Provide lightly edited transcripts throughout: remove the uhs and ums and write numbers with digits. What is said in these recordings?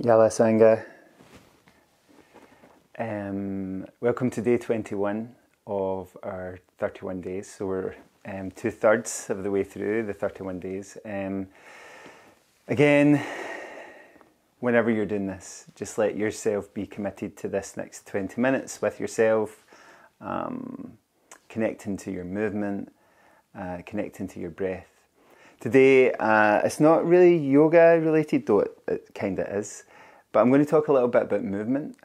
Yala Sangha. Welcome to day 21 of our 31 days. So we're 2/3 of the way through the 31 days. Again, whenever you're doing this, just let yourself be committed to this next 20 minutes with yourself, connecting to your movement, connecting to your breath. Today, it's not really yoga related, though it kind of is, but I'm going to talk a little bit about movement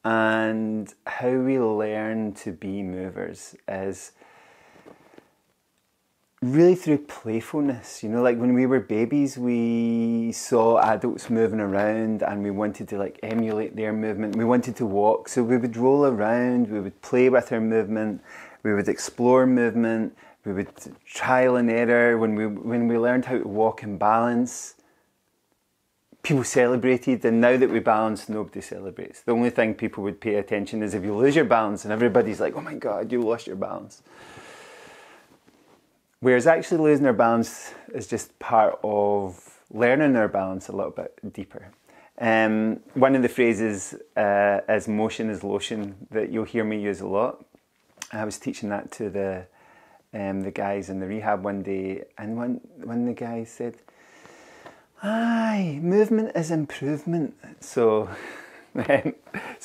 and how we learn to be movers is really through playfulness. You know, like when we were babies, we saw adults moving around and we wanted to emulate their movement. We wanted to walk, so we would roll around, we would play with our movement, we would explore movement, we would trial and error. When we learned how to walk and balance, people celebrated, and now that we balance, nobody celebrates. The only thing people would pay attention is if you lose your balance, and everybody's like, oh my God, you lost your balance. Whereas actually losing our balance is just part of learning our balance a little bit deeper. One of the phrases is motion is lotion that you'll hear me use a lot. I was teaching that to the guys in the rehab one day, and when the guy said, "Aye, movement is improvement." So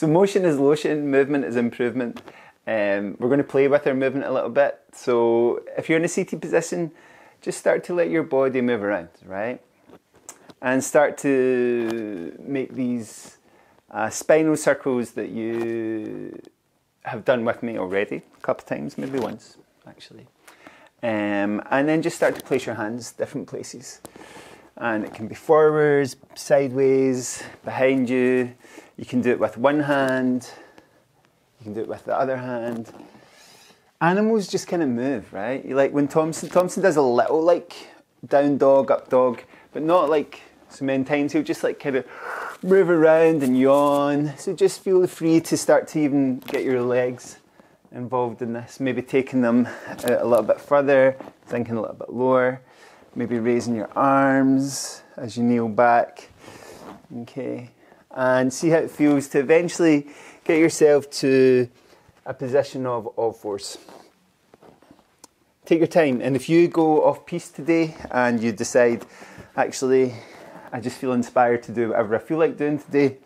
motion is lotion, movement is improvement. We're going to play with our movement a little bit. So if you're in a seated position, just start to let your body move around, right? And start to make these spinal circles that you have done with me already a couple of times, maybe once actually. And then just start to place your hands different places. And it can be forwards, sideways, behind you. You can do it with one hand. You can do it with the other hand. Animals just kind of move, right? Like when Thompson does a little down dog, up dog, but not so many times. He'll just kind of move around and yawn. So just feel free to start to even get your legs involved in this. Maybe taking them out a little bit further, thinking a little bit lower. Maybe raising your arms as you kneel back. Okay. And see how it feels to eventually get yourself to a position of all fours. Take your time. And if you go off piste today and you decide, actually, I just feel inspired to do whatever I feel like doing today,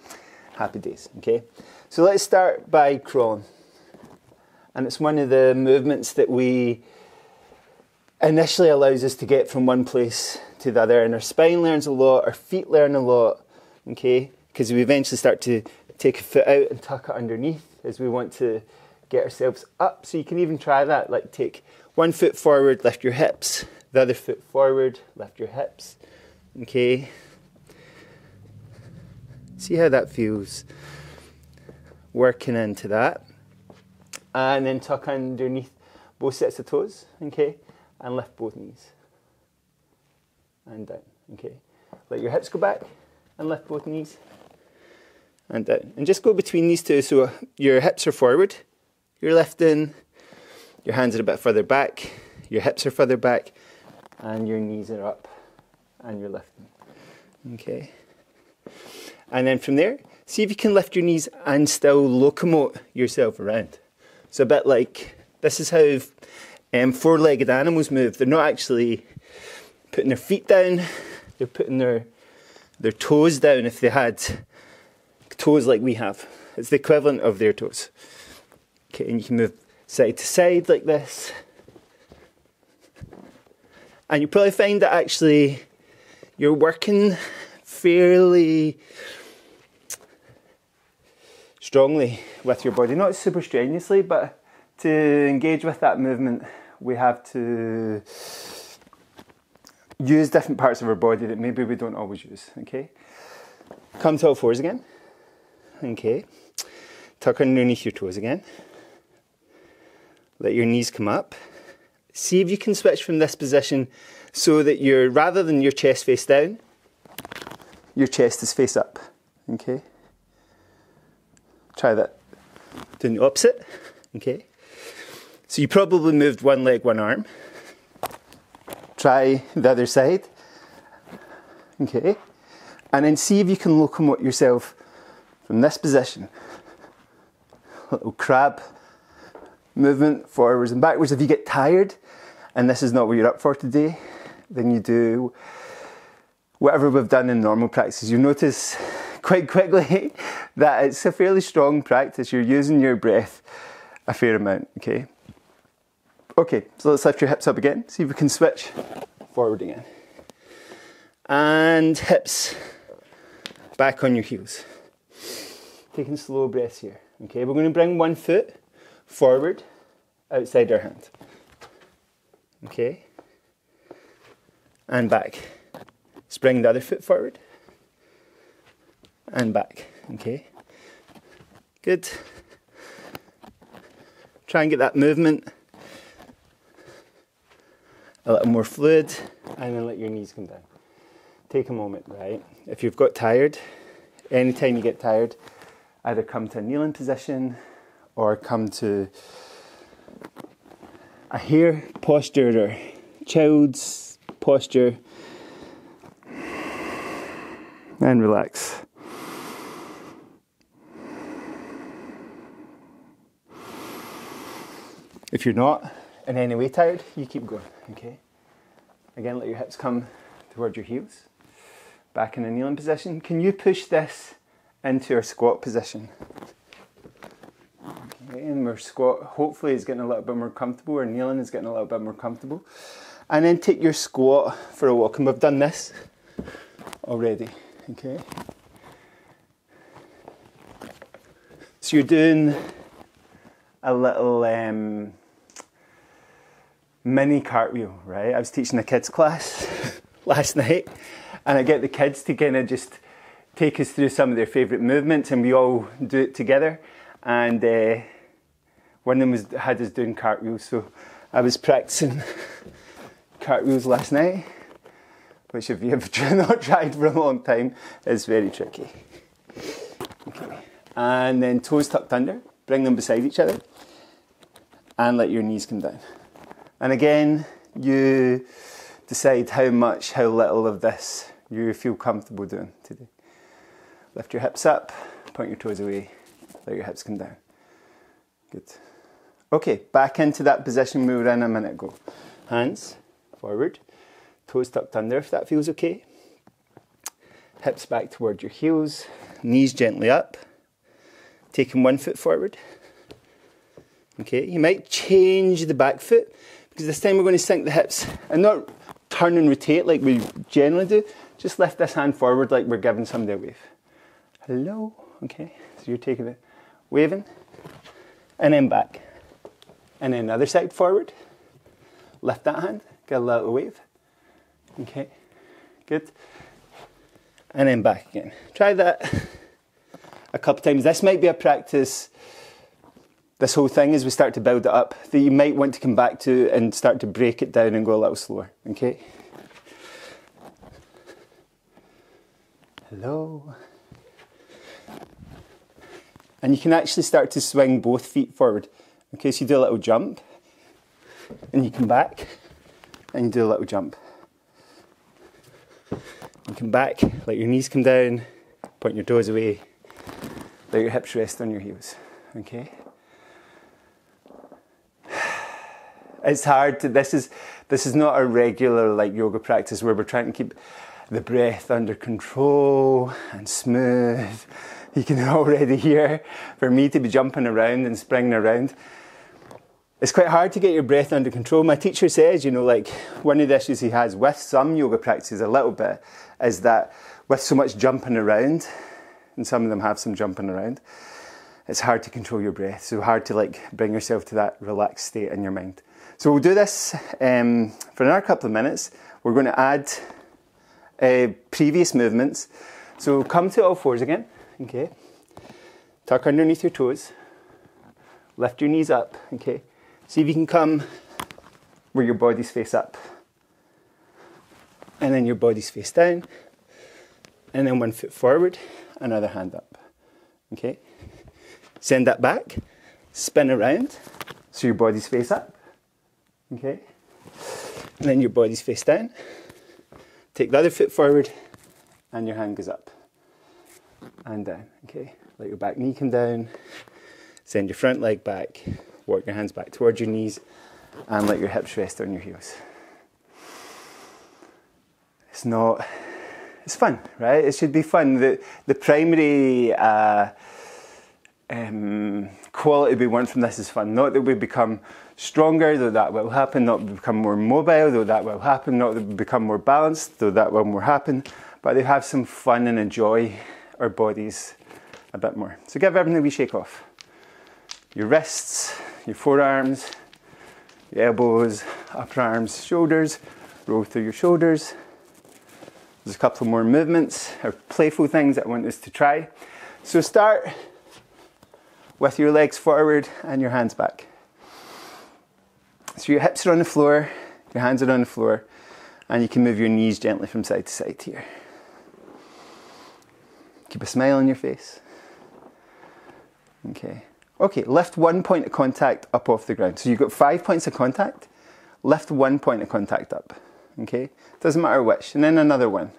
happy days. Okay. So let's start by crawling. And it's one of the movements that we initially allows us to get from one place to the other. And our spine learns a lot, our feet learn a lot, okay? Because we eventually start to take a foot out and tuck it underneath as we want to get ourselves up. So you can even try that, take one foot forward, lift your hips, the other foot forward, lift your hips, okay? See how that feels. Working into that. And then tuck underneath both sets of toes, okay? And lift both knees. And down, okay? Let your hips go back and lift both knees. And down. And just go between these two. So your hips are forward, you're lifting, your hands are a bit further back, your hips are further back, and your knees are up, and you're lifting. Okay? And then from there, see if you can lift your knees and still locomote yourself around. So a bit like, this is how four-legged animals move. They're not actually putting their feet down, they're putting their toes down if they had toes like we have. It's the equivalent of their toes. Okay, and you can move side to side like this. And you probably find that actually you're working fairly strongly with your body. Not super strenuously, but to engage with that movement, we have to use different parts of our body that maybe we don't always use, okay? Come to all fours again. Okay. Tuck underneath your toes again. Let your knees come up. See if you can switch from this position so that rather than your chest face down, your chest is face up, okay? Try that. Doing the opposite, okay? So you probably moved one leg, one arm. Try the other side. Okay. And then see if you can locomote yourself from this position. A little crab movement forwards and backwards. If you get tired and this is not what you're up for today, then you do whatever we've done in normal practice. You'll notice quite quickly that it's a fairly strong practice. You're using your breath a fair amount, okay? Okay, so let's lift your hips up again. See if we can switch forward again. And hips back on your heels. Taking slow breaths here. Okay, we're going to bring one foot forward outside our hand. Okay. And back. Let's bring the other foot forward. And back. Okay. Good. Try and get that movement a little more fluid, and then let your knees come down. Take a moment, right? If you've got tired, anytime you get tired, either come to a kneeling position or come to a hare posture or child's posture and relax. If you're not in any way tired, you keep going, okay? Again, let your hips come towards your heels. Back in a kneeling position. Can you push this into our squat position? Okay, and our squat hopefully is getting a little bit more comfortable. Our kneeling is getting a little bit more comfortable. And then take your squat for a walk. And we've done this already, okay? So you're doing a little mini cartwheel, right? I was teaching a kids class last night, and I get the kids to kind of just take us through some of their favourite movements, and we all do it together. And one of them had us doing cartwheels, so I was practicing cartwheels last night, which if you have not tried for a long time, is very tricky. Okay. And then toes tucked under, bring them beside each other, and let your knees come down. And again, you decide how much, how little of this you feel comfortable doing today. Lift your hips up, point your toes away, let your hips come down. Good. Okay, back into that position we were in a minute ago. Hands forward, toes tucked under if that feels okay. Hips back toward your heels, knees gently up. Taking one foot forward. Okay, you might change the back foot, because this time we're going to sink the hips and not turn and rotate like we generally do. Just lift this hand forward like we're giving somebody a wave. Hello. Okay, so you're taking it, waving, and then back. And then the other side forward. Lift that hand, get a little wave. Okay, good. And then back again. Try that a couple times. This might be a practice, this whole thing, as we start to build it up, that you might want to come back to and start to break it down and go a little slower, okay? Hello. And you can actually start to swing both feet forward. Okay, so you do a little jump, and you come back, and you do a little jump. You come back, let your knees come down, point your toes away, let your hips rest on your heels, okay? It's hard to, this is not a regular like yoga practice where we're trying to keep the breath under control and smooth. You can already hear, for me to be jumping around and springing around, it's quite hard to get your breath under control. My teacher says, you know, like one of the issues he has with some yoga practices a little bit is that with so much jumping around, and some of them have some jumping around, it's hard to control your breath. So hard to like bring yourself to that relaxed state in your mind. So we'll do this for another couple of minutes. We're going to add previous movements. So come to all fours again, okay? Tuck underneath your toes. Lift your knees up, okay? See if you can come where your body's face up. And then your body's face down. And then one foot forward, another hand up, okay? Send that back, spin around, so your body's face up. Okay, and then your body's face down. Take the other foot forward and your hand goes up and down, okay? Let your back knee come down, send your front leg back, walk your hands back towards your knees, and let your hips rest on your heels. It's fun, right? It should be fun. The primary quality we want from this is fun. Not that we become stronger, though that will happen. Not that we become more mobile, though that will happen. Not that we become more balanced, though that will more happen. But they have some fun and enjoy our bodies a bit more. So give everything a wee shake off. Your wrists, your forearms, your elbows, upper arms, shoulders. Roll through your shoulders. There's a couple more movements or playful things that I want us to try. So start with your legs forward and your hands back. So your hips are on the floor, your hands are on the floor, and you can move your knees gently from side to side here. Keep a smile on your face. Okay. Okay, lift 1 point of contact up off the ground. So you've got 5 points of contact, lift 1 point of contact up. Okay, doesn't matter which. And then another one.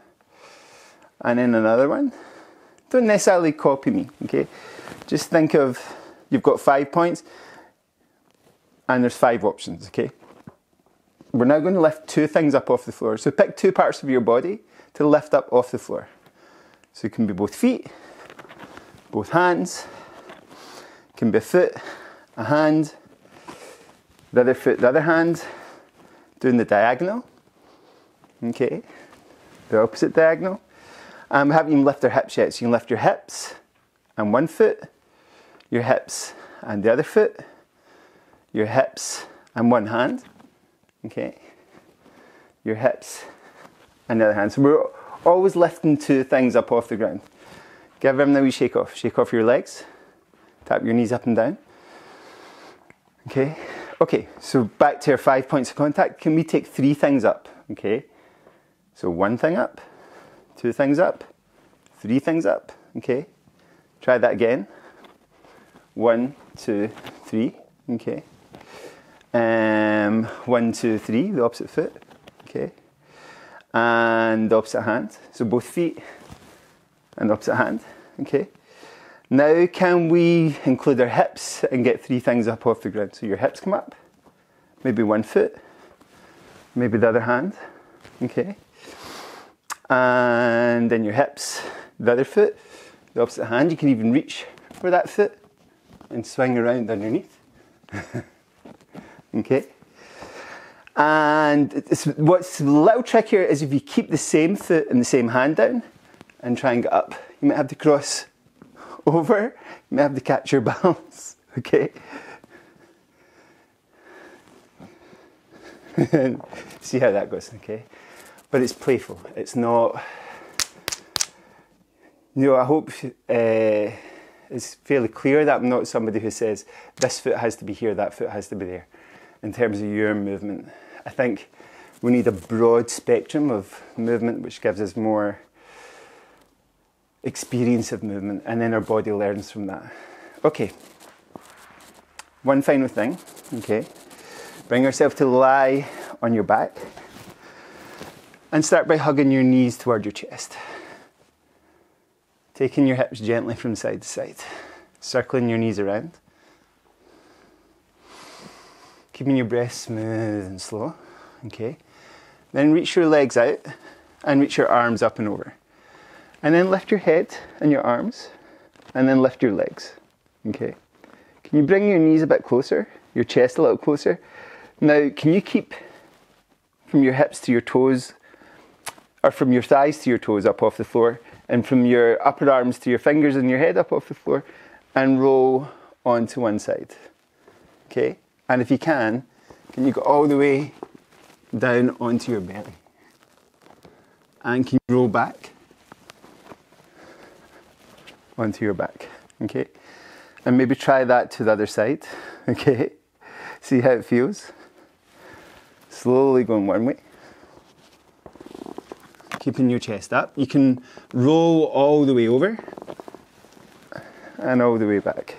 And then another one. Don't necessarily copy me, okay? Just think of, you've got 5 points and there's 5 options, okay? We're now going to lift 2 things up off the floor. So pick 2 parts of your body to lift up off the floor. So it can be both feet, both hands, it can be a foot, a hand, the other foot, the other hand, doing the diagonal. Okay, the opposite diagonal. We haven't even lifted our hips yet, so you can lift your hips and 1 foot, your hips and the other foot, your hips and 1 hand, okay, your hips and the other hand. So we're always lifting 2 things up off the ground. Give them a wee shake off. Shake off your legs, tap your knees up and down. Okay, okay, so back to our 5 points of contact. Can we take 3 things up, okay? So 1 thing up, 2 things up, 3 things up, okay? Try that again. 1, 2, 3, okay? 1, 2, 3, the opposite foot, okay? And the opposite hand. So both feet and the opposite hand, okay? Now can we include our hips and get 3 things up off the ground? So your hips come up, maybe 1 foot, maybe the other hand, okay? And then your hips, the other foot, the opposite hand. You can even reach for that foot and swing around underneath. Okay. And what's a little trickier is if you keep the same foot and the same hand down and try and get up. You might have to cross over, you might have to catch your balance. Okay. See how that goes, okay? But it's playful. It's not, I hope it's fairly clear that I'm not somebody who says this foot has to be here, that foot has to be there in terms of your movement. I think we need a broad spectrum of movement which gives us more experience of movement, and then our body learns from that. Okay, one final thing, okay? Bring yourself to lie on your back. And start by hugging your knees toward your chest. Taking your hips gently from side to side. Circling your knees around. Keeping your breath smooth and slow. Okay. Then reach your legs out and reach your arms up and over. And then lift your head and your arms. And then lift your legs. Okay. Can you bring your knees a bit closer? Your chest a little closer? Now, can you keep from your hips to your toes, or from your thighs to your toes up off the floor, and from your upper arms to your fingers and your head up off the floor, and roll onto one side. Okay? And if you can you go all the way down onto your belly? And can you roll back onto your back? Okay? And maybe try that to the other side. Okay? See how it feels? Slowly going one way. Keeping your chest up. You can roll all the way over and all the way back.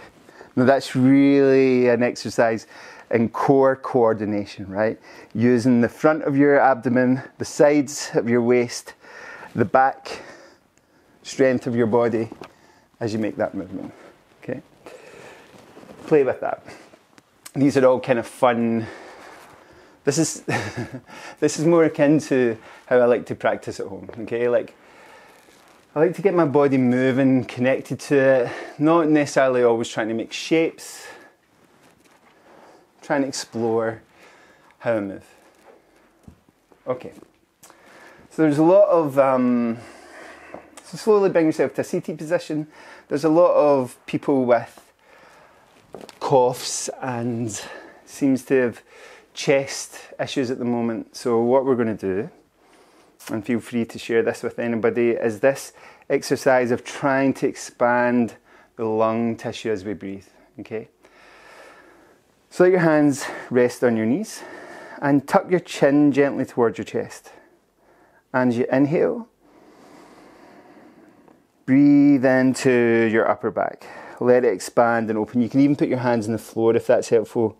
Now that's really an exercise in core coordination, right? Using the front of your abdomen, the sides of your waist, the back strength of your body as you make that movement. Okay? Play with that. These are all kind of fun. This is this is more akin to how I like to practice at home. Okay, like I like to get my body moving, connected to it, not necessarily always trying to make shapes, trying to explore how I move. Okay, so there's a lot of, so slowly bring yourself to a seated position. There's a lot of people with coughs and seems to have chest issues at the moment. So what we're going to do, and feel free to share this with anybody, is this exercise of trying to expand the lung tissue as we breathe. Okay? So let your hands rest on your knees and tuck your chin gently towards your chest. And as you inhale, breathe into your upper back. Let it expand and open. You can even put your hands on the floor if that's helpful.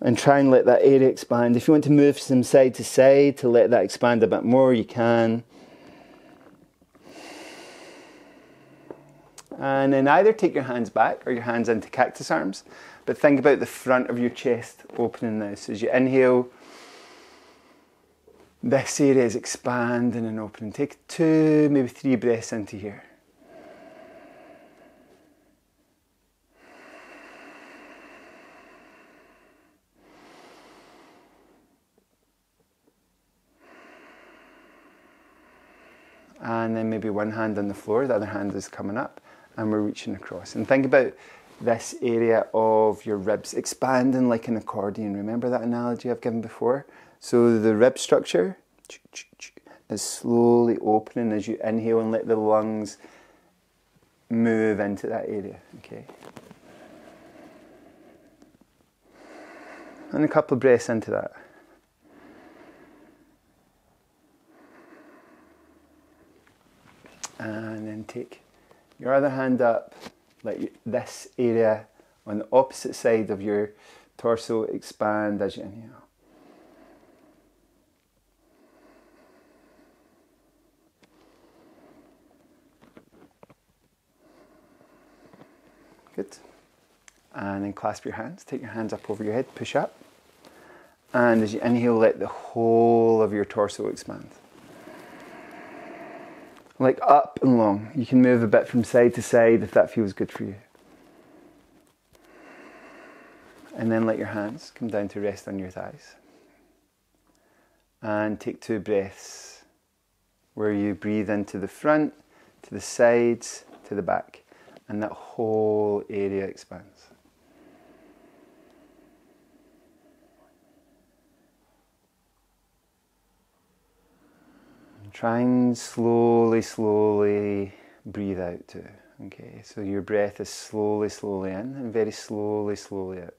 And try and let that area expand. If you want to move from side to side to let that expand a bit more, you can. And then either take your hands back or your hands into cactus arms. But think about the front of your chest opening now. So as you inhale, this area is expanding and opening. Take 2, maybe 3 breaths into here. And then maybe one hand on the floor, the other hand is coming up, and we're reaching across. And think about this area of your ribs expanding like an accordion. Remember that analogy I've given before? So the rib structure is slowly opening as you inhale and let the lungs move into that area. Okay. And a couple of breaths into that. And then take your other hand up, let this area on the opposite side of your torso expand as you inhale. Good. And then clasp your hands, take your hands up over your head, push up. And as you inhale, let the whole of your torso expand. Like up and long. You can move a bit from side to side if that feels good for you. And then let your hands come down to rest on your thighs. And take 2 breaths where you breathe into the front, to the sides, to the back. And that whole area expands. Try and slowly, slowly breathe out too. Okay, so your breath is slowly, slowly in and very slowly, slowly out.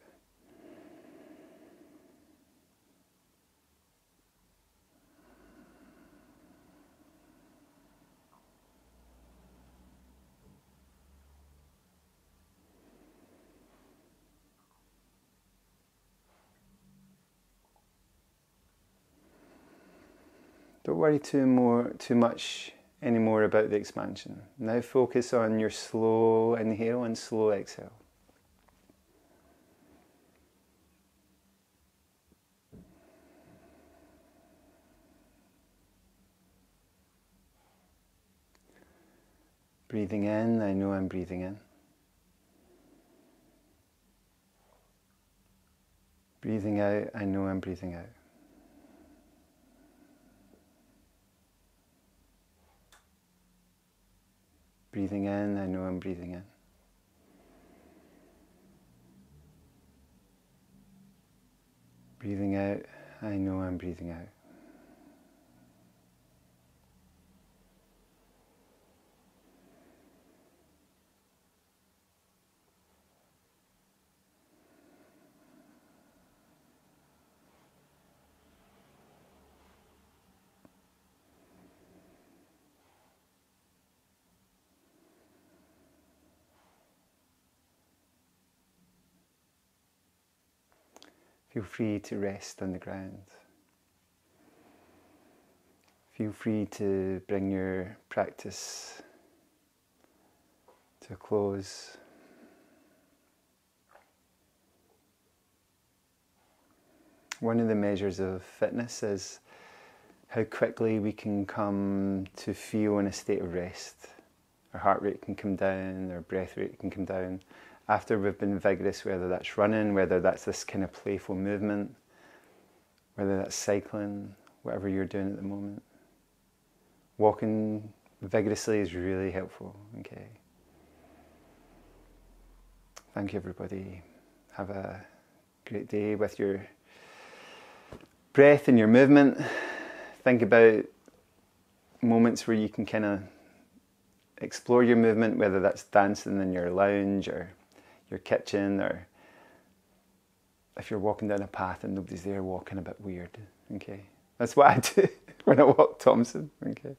Don't worry too much anymore about the expansion. Now focus on your slow inhale and slow exhale. Breathing in, I know I'm breathing in. Breathing out, I know I'm breathing out. Breathing in, I know I'm breathing in. Breathing out, I know I'm breathing out. Feel free to rest on the ground. Feel free to bring your practice to a close. One of the measures of fitness is how quickly we can come to feel in a state of rest. Our heart rate can come down, our breath rate can come down after we've been vigorous, whether that's running, whether that's this kind of playful movement, whether that's cycling, whatever you're doing at the moment. Walking vigorously is really helpful, okay? Thank you, everybody. Have a great day with your breath and your movement. Think about moments where you can kind of explore your movement, whether that's dancing in your lounge or your kitchen, or if you're walking down a path and nobody's there, walking a bit weird, okay? That's what I do when I walk Thompson, okay?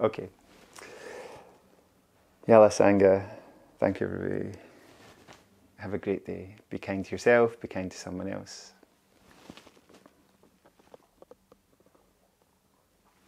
Okay. Yala Sangha, thank you everybody. Have a great day. Be kind to yourself, be kind to someone else.